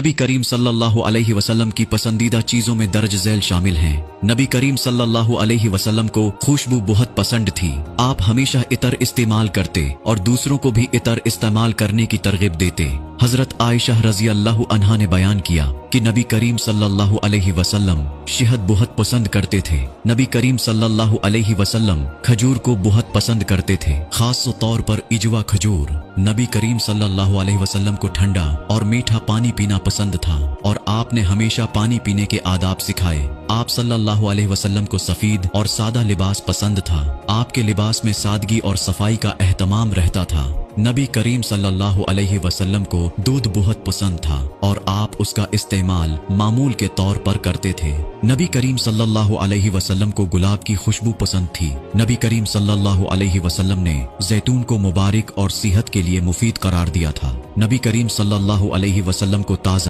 नबी करीम सल्लल्लाहु अलैहि वसल्लम की पसंदीदा चीजों में दर्ज झैल शामिल हैं। नबी करीम सल्लल्लाहु अलैहि वसल्लम को खुशबू बहुत पसंद थी। आप हमेशा इतर इस्तेमाल करते और दूसरों को भी इतर इस्तेमाल करने की तरगीब देते। हजरत आयशा रजी अल्लाह अन्हा ने बयान किया कि नबी करीम सल्लल्लाहु अलैहि वसल्लम शहद बहुत पसंद करते थे। नबी करीम सल्लल्लाहु अलैहि वसल्लम खजूर को बहुत पसंद करते थे, खास तौर पर इजवा खजूर। नबी करीम सल्लल्लाहु अलैहि वसल्लम को ठंडा और मीठा पानी पीना पसंद था और आपने हमेशा पानी पीने के आदाब सिखाए। आप सल्लल्लाहु अलैहि वसल्लम को सफेद और सादा लिबास पसंद था। आपके लिबास में सादगी और सफाई का एहतमाम रहता था। नबी करीम सल्लल्लाहु अलैहि वसल्लम को दूध बहुत पसंद था और आप उसका इस्तेमाल मामूल के तौर पर करते थे। नबी करीम सल्लल्लाहु अलैहि वसल्लम को गुलाब की खुशबू पसंद थी। नबी करीम सल्लल्लाहु अलैहि वसल्लम ने जैतून को मुबारक और सेहत के लिए मुफीद करार दिया था। नबी करीम सल्लल्लाहु अलैहि वसल्लम को ताज़ा